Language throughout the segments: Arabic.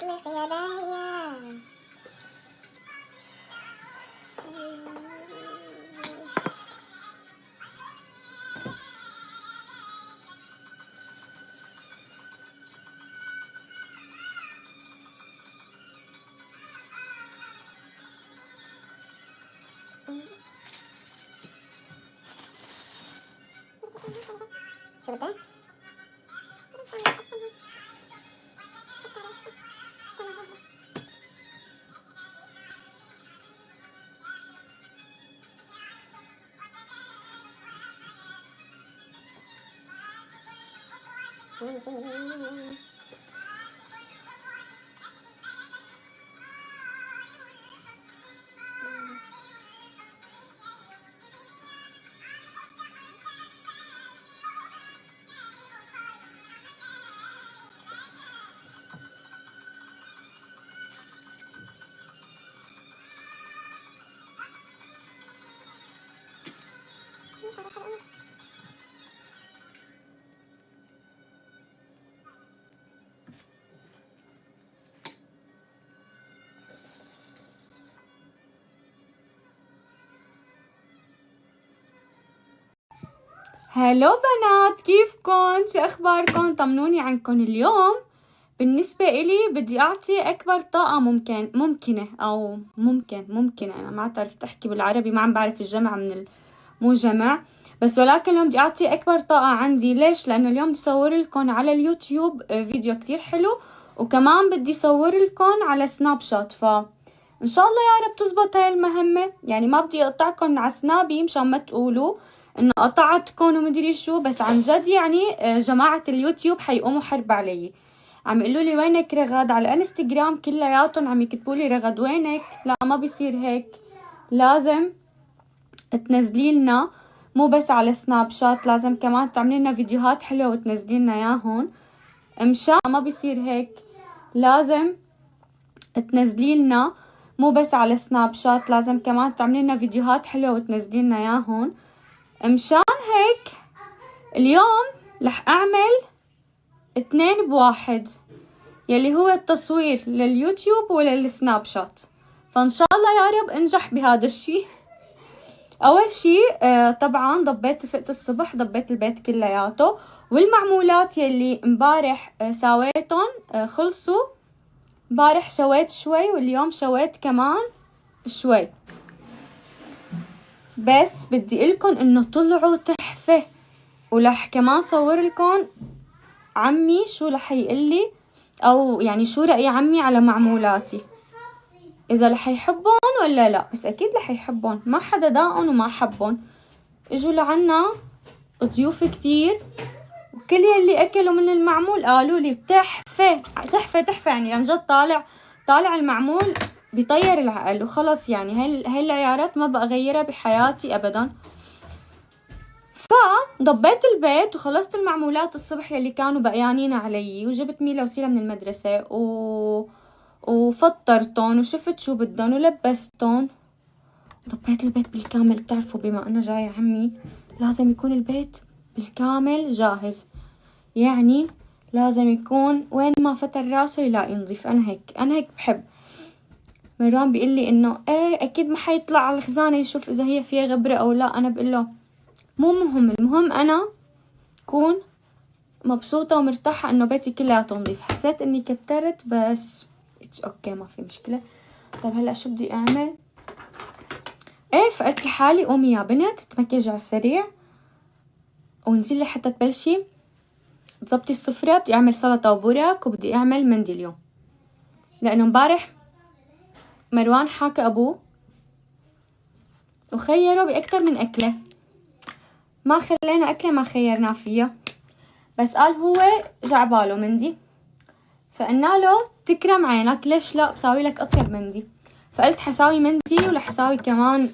اطلق يا داهية. شفتها؟ هلو بنات، كيفكن؟ شو اخباركن؟ طمنوني عنكن. اليوم بالنسبة إلي بدي أعطي أكبر طاقة ممكنة. أنا ما عرفت أحكي بالعربي، ما عم بعرف الجمع من مو جمع، بس ولكن اليوم بدي أعطي أكبر طاقة عندي. ليش؟ لأنه اليوم بدي أصور لكم على اليوتيوب فيديو كتير حلو، وكمان بدي أصور لكم على سناب شات، إن شاء الله يا رب تزبط هاي المهمة. يعني ما بدي أقطعكم على سنابي مشان ما تقولوا إنه قطعتكم ومدري شو، بس عن جد يعني جماعة اليوتيوب حيقوموا حرب علي. عم يقولوا لي وينك رغد على الانستغرام، كلياتهم عم يكتبوا لي رغد وينك. لا ما بيصير هيك، لازم تنزلي لنا مو بس على سناب شات، لازم كمان تعملي لنا فيديوهات حلوه وتنزلي لنا اياهم. مشان ما بيصير هيك، لازم تنزلي لنا مو بس على سناب شات، لازم كمان تعملي لنا فيديوهات حلوه وتنزلي لنا اياهم. مشان هيك اليوم رح اعمل 2 بواحد، يلي هو التصوير لليوتيوب وللسناب شات. فإن شاء الله يا رب انجح بهذا الشي. أول شي طبعا فقت الصبح ضبيت البيت كلياته، والمعمولات يلي مبارح ساويتهم خلصوا. مبارح شويت شوي واليوم شويت كمان شوي، بس بدي قلكن انه طلعوا تحفة. ولح كمان صور لكم عمي شو رح يقلي، او يعني شو رأي عمي على معمولاتي، اذا رح يحبون ولا لا. بس اكيد رح يحبون، ما حدا داقن وما حبون. اجوا لعنا ضيوف كتير، وكل يلي اكلوا من المعمول قالوا لي تحفة تحفة تحفة. يعني عن جد طالع المعمول بيطير العقل. وخلص يعني هاي العيارات ما بقى اغيرها بحياتي ابدا. فضبيت البيت وخلصت المعمولات الصبح يلي كانوا بقيانين علي، وجبت ميلا وسيلة من المدرسة وفطرتون وشفت شو بدن ولبستون. ضبيت البيت بالكامل. بتعرفوا بما انه جاي عمي لازم يكون البيت بالكامل جاهز، يعني لازم يكون وين ما فتر راسه يلاقي نظيف. انا هيك بحب. مروان بيقول لي انه ايه اكيد ما حيطلع على الخزانة يشوف اذا هي فيها غبرة او لا. انا بقول له مو مهم، المهم انا كون مبسوطة ومرتاحة انه بيتي كلياته نظيف. حسيت اني كترت بس اتس اوكي، ما في مشكلة. طيب هلا شو بدي اعمل؟ ايه فقلت لحالي قومي يا بنت تمكيجي على السريع وانزلي حتى تبلشي تظبطي السفرة. بدي اعمل سلطة وبورك وبدي اعمل مندي اليوم، لانه مبارح مروان حاكى ابوه وخيره باكتر من اكلة، ما خلينا اكلة ما خيرناه فيها، بس قال هو جعباله مندي. فقلنا له تكرم عينك، ليش لا بساوي لك اطيب مندي. فقلت حساوي مندي ولحساوي كمان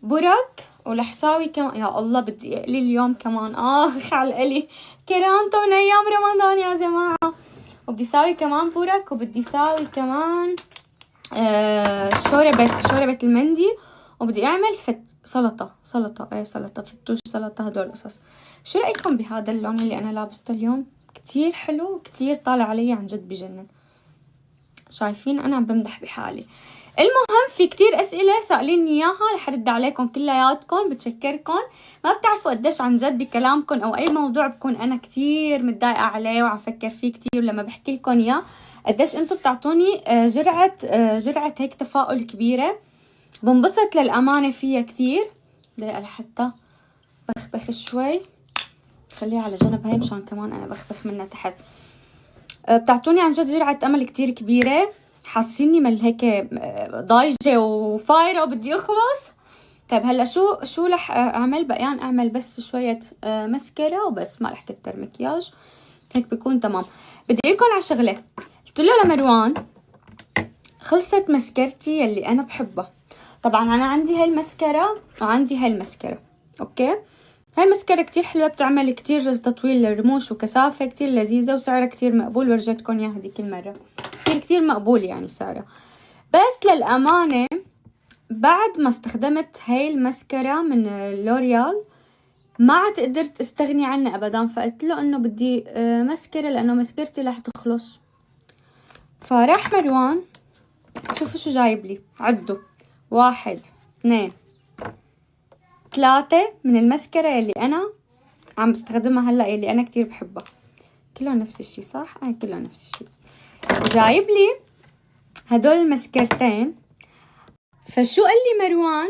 برك، ولحساوي كمان يا الله بدي اقلي اليوم كمان. على القلي كرانته من ايام رمضان يا جماعة. وبدي ساوي كمان برك، وبدي ساوي كمان شوربة المندي، وبدي اعمل سلطة فتوش سلطة. هدول القصص. شو رأيكم بهذا اللون اللي انا لابسته اليوم؟ كتير حلو وكتير طالع علي، عن جد بجنن. شايفين انا عم بمدح بحالي. المهم في كتير اسئله سائليني اياها رح ارد عليكم كلياتكم. بتشكركم، ما بتعرفوا قديش عن جد بكلامكم او اي موضوع بكون انا كتير متضايقه عليه وعم فكر فيه كتير، لما بحكي لكم اياه قديش انتم بتعطوني جرعه هيك تفاؤل كبيره. بنبسط للامانه فيها كتير. دقيقه لحتى بخبخ شوي، خليها على جنب هاي مشان كمان انا بخبخ منها تحت. بتعطوني عن جد جرعة امل كتير كبيرة، حاسيني من هيك ضايجة وفايرة وبدي اخلص. طيب هلا شو رح اعمل؟ بقيان اعمل بس شوية مسكرة وبس، ما رح كتر مكياج، هيك بيكون تمام. بدي لكم على شغلة. قلت له لمروان خلصت مسكرتي يلي انا بحبها. طبعا انا عندي هاي المسكرة وعندي هاي المسكرة، اوكي. هاي المسكرة كتير حلوة، بتعمل كتير تطويل للرموش وكثافة كتير لذيذة وسعرها كتير مقبول. ورجيتكم اياها هديك المرة، كتير مقبول يعني سعرها. بس للأمانة بعد ما استخدمت هاي المسكرة من لوريال ما عاد قدرت استغني عنها ابدا. فقلت له انه بدي مسكرة لانه مسكرتي رح تخلص. فراح مروان شوفوا شو جايب لي، عدوا 1 2 3 من المسكرة يلي انا عم بستخدمها هلا، يلي انا كتير بحبها. كلهم نفس الشي صح؟ كلهم نفس الشي. جايب لي هدول المسكرتين. فشو قال لي مروان؟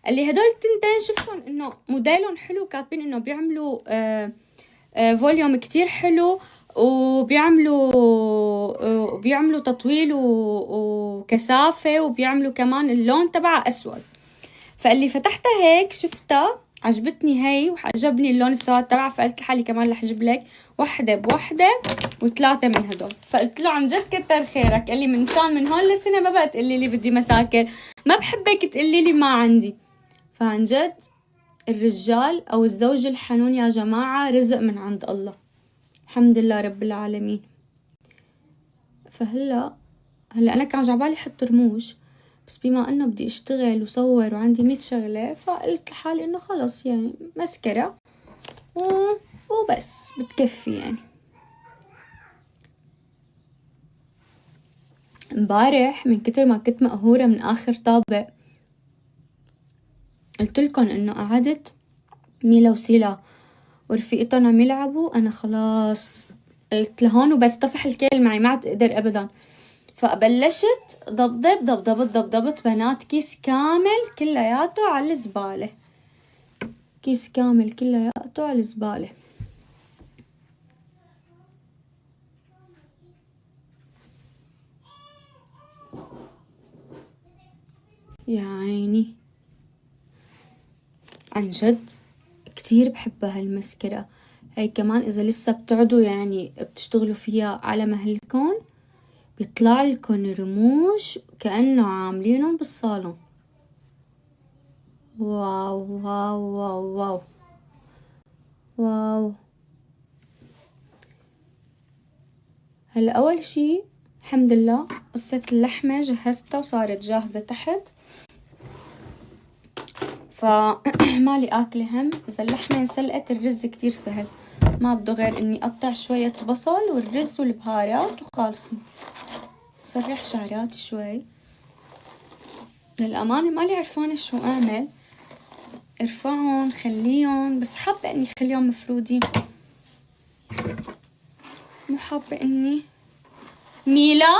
قال لي هدول التنتين شفتهم انه موديلهم حلو، كاتبين انه بيعملوا فوليوم كتير حلو وبيعملوا تطويل وكثافة، وبيعملوا كمان اللون تبعها اسود. فقال لي فتحتها هيك شفتها عجبتني هي وعجبني اللون السواد تبعها، فقلت لحالي كمان رح اجيب لك 1 بوحدة و3 من هدول. فقلت له عن جد كتر خيرك. قال لي من هون لسنة ما بقى تقولي لي بدي مساكر، ما بحبك تقولي لي ما عندي. فعن جد الرجال او الزوج الحنون يا جماعة رزق من عند الله، الحمد لله رب العالمين. فهلا انا كان جعبالي احط رموش، بس بما انه بدي اشتغل وصور وعندي 100 شغلة، فقلت لحالي انه خلص يعني مسكرة وبس بتكفي يعني. امبارح من كتر ما كنت مقهورة من اخر طابق قلت لكم انه قعدت ميلا وسيلا ورفيقتهم عم يلعبوا، انا خلاص قلت لهون وبس طفح الكيل معي، ما عاد اقدر ابدا. فبلشت ضبضبت بنات كيس كامل كلياته على الزبالة، كيس كامل كلياته على الزبالة. يا عيني عن جد كتير بحبها هالمسكرة هاي. كمان اذا لسه بتقعدوا يعني بتشتغلوا فيها على مهلكم بيطلع لكم رموش كأنه عاملينهم بالصالون. واو واو واو واو واو. هلا اول شي الحمد لله قصة اللحمة جهزتها وصارت جاهزة تحت، فمالي اكلة هم. اذا اللحمة انسلقت الرز كتير سهل، ما بده غير اني اقطع شوية بصل والرز والبهارات وخالصين. سرح شعراتي شوي، للأمانة مالي عرفانة شو اعمل، ارفعهم خليهم، بس حابة اني خليهم مفرودين، مو حابة اني ميلا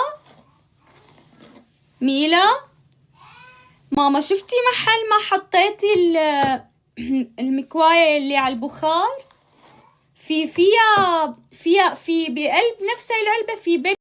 ماما شفتي محل ما حطيتي المكواية اللي على البخار؟ في بقلب نفس العلبة في